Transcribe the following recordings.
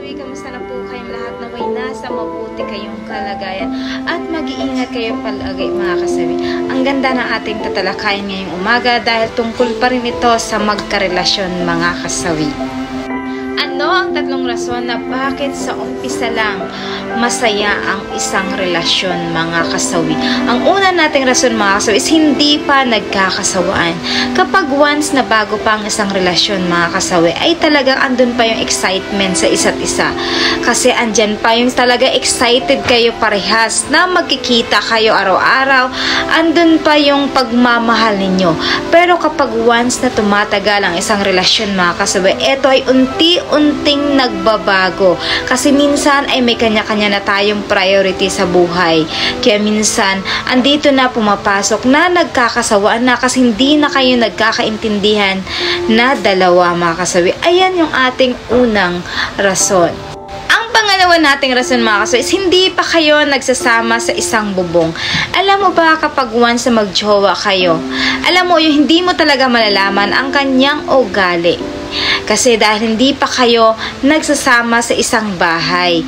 kasawi, kamusta na po kayong lahat? Naway nasa mabuti kayong kalagayan at mag-iingat kayo palagi mga kasawi. Ang ganda ng ating tatalakayin ngayong umaga dahil tungkol pa rin ito sa magkarelasyon mga kasawi. Ano ang tatlong rason na bakit sa umpisa lang masaya ang isang relasyon mga kasawi? Ang una nating rason mga kasawi is hindi pa nagkakasawaan. Kapag once na bago pa ang isang relasyon mga kasawi ay talagang andun pa yung excitement sa isa't isa. Kasi andyan pa yung talaga excited kayo parehas na magkikita kayo araw-araw. Andun pa yung pagmamahal ninyo. Pero kapag once na tumatagal ang isang relasyon mga kasawi, ito ay unting nagbabago. Kasi minsan ay may kanya-kanya na tayong priority sa buhay. Kaya minsan, andito na pumapasok na nagkakasawaan na kasi hindi na kayo nagkakaintindihan na dalawa mga kasawi. Ayan yung ating unang rason. Pangalawa nating rason mga kasawi is hindi pa kayo nagsasama sa isang bubong. Alam mo ba kapag once na magjowa kayo, alam mo yung hindi mo talaga malalaman ang kanyang ugali. Kasi dahil hindi pa kayo nagsasama sa isang bahay.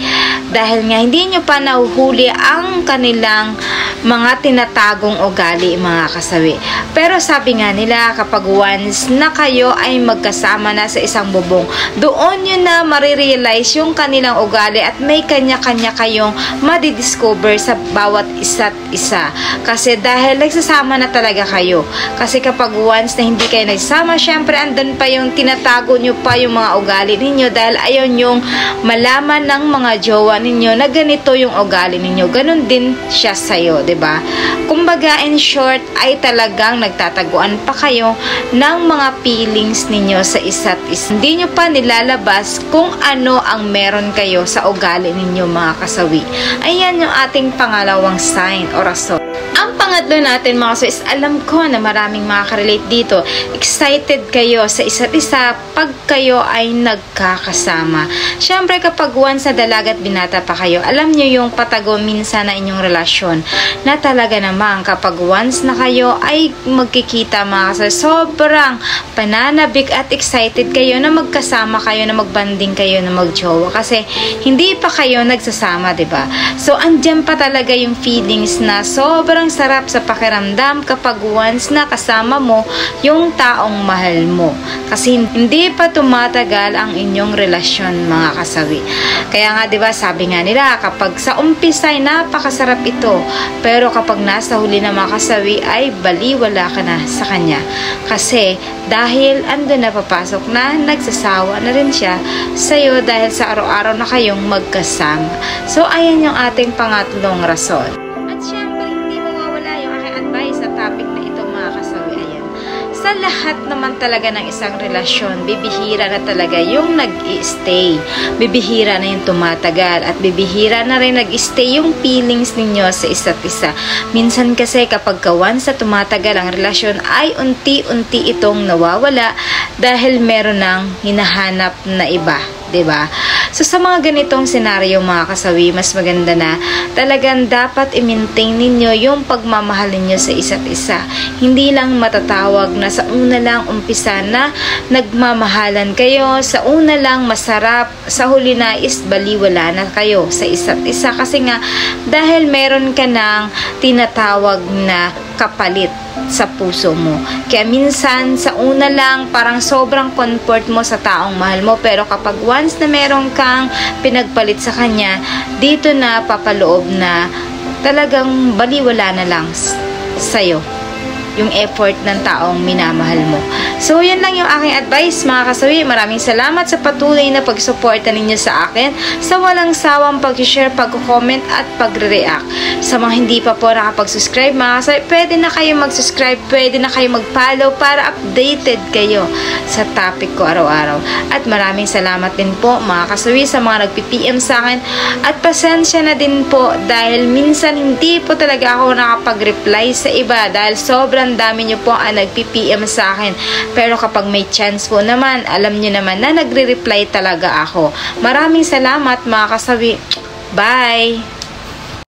Dahil nga hindi nyo pa nahuhuli ang kanilang mga tinatagong ugali mga kasawi. Pero sabi nga nila kapag once na kayo ay magkasama na sa isang bubong, doon nyo na marirealize yung kanilang ugali at may kanya-kanya kayong madidiscover sa bawat isa't isa. Kasi dahil nagsasama na talaga kayo. Kasi kapag once na hindi kayo nagsasama, syempre andun pa yung tinatago nyo pa yung mga ugali ninyo dahil ayaw nyong malaman ng mga jowa ninyo na ganito yung ugali ninyo. Ganun din siya sa'yo, diba? Kumbaga, in short, ay talagang nagtataguan pa kayo ng mga feelings ninyo sa isa't isa. Hindi nyo pa nilalabas kung ano ang meron kayo sa ugali ninyo mga kasawi. Ayan yung ating pangalawang sign o rason. Ang pangatlo natin mga kasawi is alam ko na maraming makaka-relate dito. Excited kayo sa isa't isa pag kayo ay nagkakasama. Syempre kapag once na dalaga at binata pa kayo, alam nyo yung patago minsan na inyong relasyon na talaga naman kapag once na kayo ay magkikita mga kasawi, sobrang pananabik at excited kayo na magkasama kayo, na magbanding kayo, na magjowa kasi hindi pa kayo nagsasama, diba? So andyan pa talaga yung feelings na sobrang sarap sa pakiramdam kapag once na kasama mo yung taong mahal mo. Kasi hindi pa tumatagal ang inyong relasyon mga kasawi. Kaya nga 'di ba sabi nga nila kapag sa umpisa ay napakasarap ito, pero kapag nasa huli na mga kasawi ay baliwala ka na sa kanya. Kasi dahil andun na papasok na nagsasawa na rin siya sa'yo dahil sa araw-araw na kayong magkasama. So ayan yung ating pangatlong rason. Topic na ito mga kasawi, ayan. Sa lahat naman talaga ng isang relasyon, bibihira na talaga yung nag-i-stay. Bibihira na yung tumatagal at bibihira na rin nag-i-stay yung feelings ninyo sa isa't isa. Minsan kasi kapag once sa tumatagal ang relasyon ay unti-unti itong nawawala dahil meron ng hinahanap na iba. Diba? So sa mga ganitong senaryo mga kasawi, mas maganda na talagang dapat i-maintain ninyo yung pagmamahal ninyo sa isa't isa. Hindi lang matatawag na sa una lang umpisa na nagmamahalan kayo, sa una lang masarap, sa huli na is baliwala na kayo sa isa't isa. Kasi nga dahil meron ka ng tinatawag na kapalit sa puso mo. Kaya minsan sa una lang parang sobrang comfort mo sa taong mahal mo, pero kapag once na meron kang pinagpalit sa kanya, dito na papaloob na talagang baliwala na lang sa'yo yung effort ng taong minamahal mo. So, yan lang yung aking advice mga kasawi. Maraming salamat sa patuloy na pagsuporta ninyo sa akin, sa walang sawang pag-share, pag-comment at pagre-react. Sa mga hindi pa po nakapag-subscribe mga kasawi, pwede na kayo mag-subscribe, pwede na kayo mag-follow para updated kayo sa topic ko araw-araw. At maraming salamat din po mga kasawi sa mga nagpi-PM sa akin, at pasensya na din po dahil minsan hindi po talaga ako nakapag-reply sa iba dahil sobrang dami nyo po ang nagpi-PM sa akin. Pero kapag may chance po naman, alam nyo naman na nagre-reply talaga ako. Maraming salamat mga kasawi. Bye!